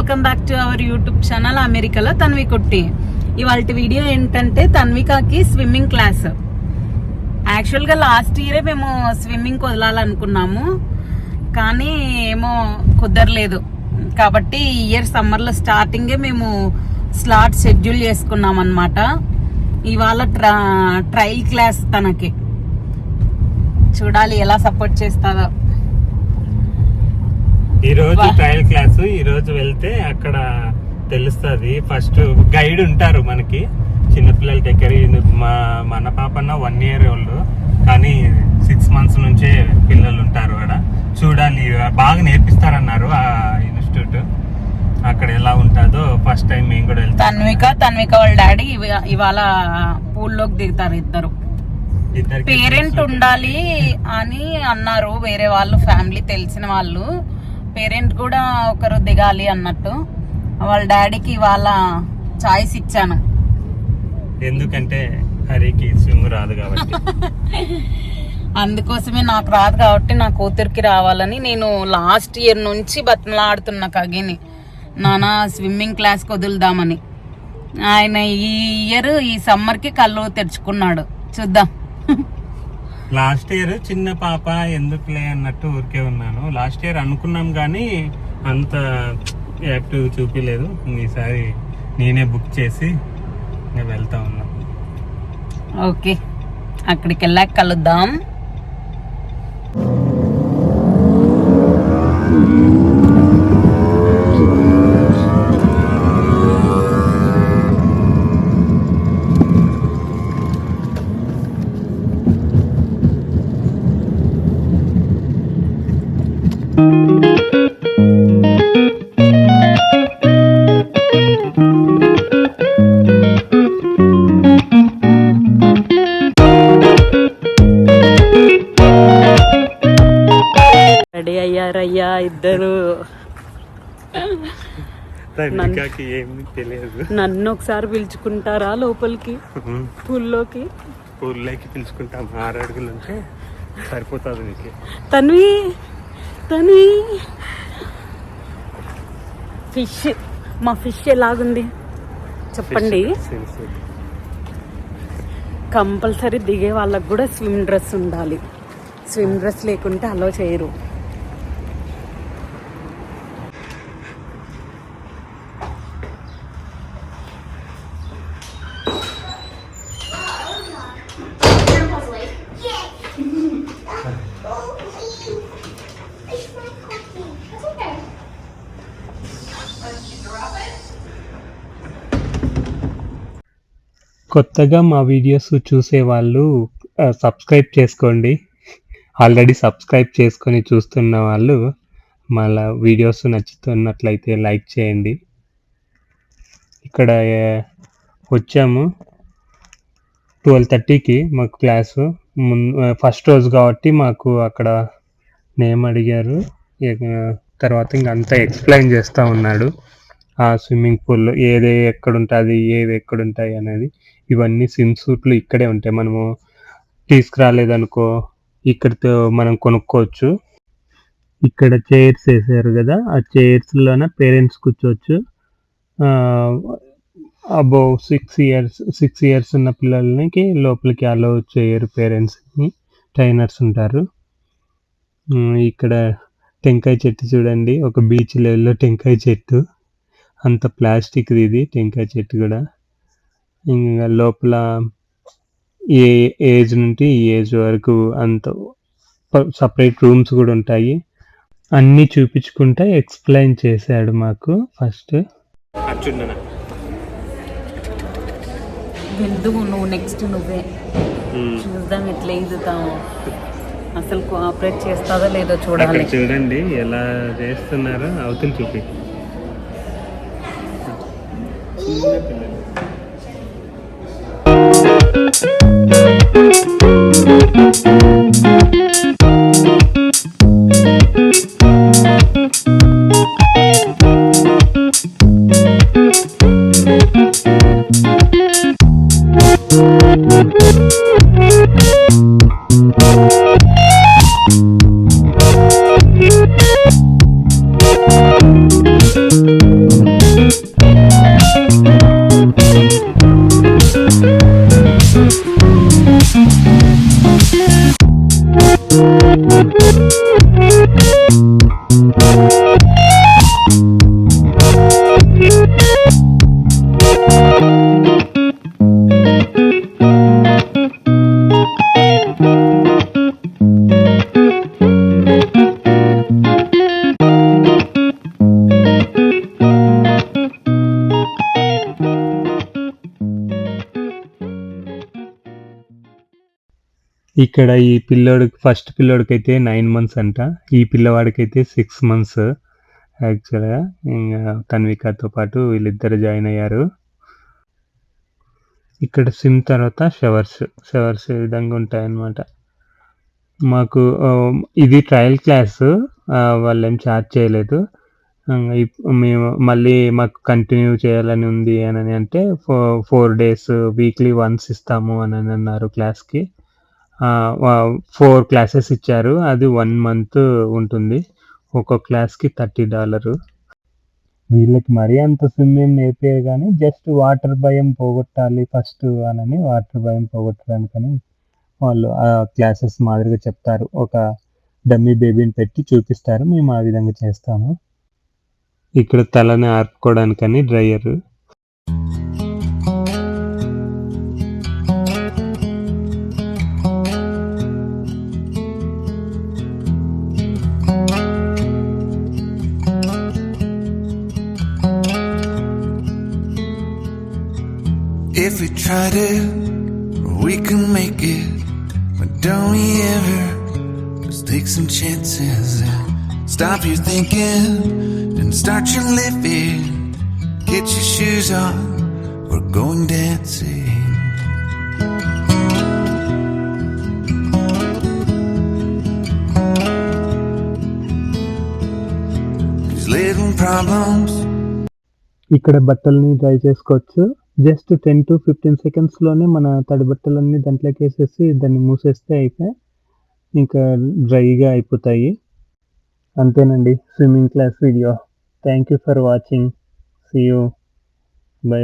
Welcome back to our YouTube channel అమెరికాలో తన్వి కుట్టి. ఇవాళ వీడియో ఏంటంటే తన్వికాకి స్విమ్మింగ్ క్లాస్. యాక్చువల్గా లాస్ట్ ఇయరే మేము స్విమ్మింగ్ వదలాలనుకున్నాము, కానీ ఏమో కుదరలేదు. కాబట్టి ఈ ఇయర్ సమ్మర్లో స్టార్టింగే మేము స్లాట్ షెడ్యూల్ చేసుకున్నాం అన్నమాట. ఇవాళ ట్రయల్ క్లాస్ తనకి. చూడాలి ఎలా సపోర్ట్ చేస్తుందో. ఈ రోజు ట్రయల్ క్లాస్. ఈ రోజు వెళ్తే అక్కడ తెలుస్తుంది. ఫస్ట్ గైడ్ ఉంటారు మనకి చిన్నపిల్లల దగ్గర. మన పాపన్న 1 year ఓల్డ్, కానీ 6 months నుంచే పిల్లలు ఉంటారు అక్కడ. చూడాలి, బాగా నేర్పిస్తారన్నారు ఆ ఇన్స్టిట్యూట్. అక్కడ ఎలా ఉంటుందో ఫస్ట్ టైం మేము కూడా వెళ్తాం. తన్విక వాళ్ళ డాడీ ఇవాళ పూల్లోకి దిగుతారు. ఇద్దరు పేరెంట్ ఉండాలి అని అన్నారు, వేరే వాళ్ళు ఫ్యామిలీ తెలిసిన వాళ్ళు. పేరెంట్ కూడా ఒకరు దిగాలి అన్నట్టు. వాళ్ళ డాడీకి వాళ్ళ చాయిస్ ఇచ్చాను, ఎందుకంటే హరికి స్విమ్ రాదు కాబట్టి. అందుకోసమే నాకు రాదు కాబట్టి నా కూతురికి రావాలని నేను లాస్ట్ ఇయర్ నుంచి బతిమలాడుతున్నా కగిని, నాన్న స్విమ్మింగ్ క్లాస్కి వదులుదామని. ఆయన ఈ ఇయర్ ఈ సమ్మర్కి కళ్ళు తెరుచుకున్నాడు. చూద్దాం. లాస్ట్ ఇయర్ చిన్న పాప ఎందుకులే అన్నట్టు ఊరికే ఉన్నాను. లాస్ట్ ఇయర్ అనుకున్నాం కానీ అంత యాక్టివ్ చూపించలేదు. ఈసారి నేనే బుక్ చేసి వెళ్తా ఉన్నా. ఓకే, అక్కడికి వెళ్ళాక కలుద్దాం. రెడీ అయ్యారయ్యా ఇద్దరు. ఏమి తెలియదు. నన్ను ఒకసారి పిలుచుకుంటారా లోపలికి? పూల్లోకి పిలుచుకుంటాం. 6 అడుగులు ఉంటే సరిపోతుంది నీకు. తన్వి ఫిష్, మా ఫిష్ ఎలాగుంది చెప్పండి. కంపల్సరీ దిగే వాళ్ళకు కూడా స్విమ్ డ్రెస్ ఉండాలి. స్విమ్ డ్రెస్ లేకుంటే అలో చేయరు. కొత్తగా మా వీడియోస్ చూసే వాళ్ళు సబ్స్క్రైబ్ చేసుకోండి. ఆల్రెడీ సబ్స్క్రైబ్ చేసుకొని చూస్తున్న వాళ్ళు మళ్ళీ వీడియోస్ నచ్చుతున్నట్లయితే లైక్ చేయండి. ఇక్కడ వచ్చాము 12:30కి మాకు క్లాసు. ఫస్ట్ రోజు కాబట్టి మాకు అక్కడ నేమ్ అడిగారు. తర్వాత ఇంకంతా ఎక్స్ప్లెయిన్ చేస్తూ ఉన్నాడు. ఆ స్విమ్మింగ్ పూల్ ఏది ఎక్కడుంటుంది, ఏవి ఎక్కడుంటాయి అనేది. ఇవన్నీ స్విమ్ సూట్లు ఇక్కడే ఉంటాయి. మనము తీసుకురాలేదనుకో ఇక్కడితో మనం కొనుక్కోవచ్చు. ఇక్కడ చైర్స్ వేసారు కదా, ఆ చైర్స్లోనే పేరెంట్స్ కూర్చోవచ్చు. అబౌవ్ 6 years ఉన్న పిల్లలకి లోపలికి అలౌ చేయరు పేరెంట్స్ని. ట్రైనర్స్ ఉంటారు. ఇక్కడ టెంకాయ చెట్టు చూడండి, ఒక బీచ్ లెవెల్లో టెంకాయ చెట్టు. అంత ప్లాస్టిక్ ఇది టెంకాయ చెట్టు కూడా. ఇంకా లోపల ఏ ఏజ్ నుండి ఈ ఏజ్ వరకు అంత సపరేట్ రూమ్స్ కూడా ఉంటాయి. అన్నీ చూపించుకుంటా ఎక్స్ప్లెయిన్ చేశాడు మాకు. ఫస్ట్ నువ్వు నెక్స్ట్ నువ్వే చూద్దాం ఎట్లా ఈదుతావు. అసలు కోఆపరేట్ చేస్తాదో లేదో చూడాలి. చూడండి ఎలా చేస్తున్నారో. అవతల చూపి. ఇక్కడ ఈ ఫస్ట్ పిల్లోడికైతే 9 మంత్స్ అంట. ఈ పిల్లవాడికైతే 6 మంత్స్ యాక్చువల్‌గా. ఇంగా తన్వికతో పాటు వీళ్ళిద్దరు జాయిన్ అయ్యారు. ఇక్కడ స్విమ్ తర్వాత షవర్స్ ఈ విధంగా ఉంటాయన్నమాట. మాకు ఇది ట్రయల్ క్లాసు. వాళ్ళేం చార్జ్ చేయలేదు. మేము మళ్ళీ మాకు కంటిన్యూ చేయాలని ఉంది అనని అంటే 4 డేస్ వీక్లీ వన్స్ ఇస్తాము అనని అన్నారు క్లాస్‌కి. 4 క్లాసెస్ ఇచ్చారు. అది 1 మంత్ ఉంటుంది. ఒక్కో క్లాస్‌కి $30. వీళ్ళకి మరీ అంత స్విమ్ ఏం నేర్పియరు గానీ జస్ట్ వాటర్ భయం పోగొట్టాలి ఫస్ట్ అనని వాటర్ భయం పోగొట్టడానికని వాళ్ళు క్లాసెస్ మాదిరిగా చెప్తారు. ఒక డమ్మీ బేబీని పెట్టి చూపిస్తారు. మేము ఆ విధంగా చేస్తాము. ఇక్కడ తలని ఆర్పుకోవడానికని dryer. If we tried it, we can make it. But don't we ever just take some chances and stop your thinking and start your living? Get your shoes on, we're going dancing. These little problems. ఇక్కడ బట్టల్ని dry చేసుకోవచ్చు. Just 10-15 సెకండ్స్‌లోనే మన తడి బట్టలన్నీ దాంట్లోకేసేసి దాన్ని మూసేస్తే అయిపాయ్. ఇంకా డ్రైగా అయిపోతాయి. అంతేనండి swimming class video. Thank you for watching. See you. By.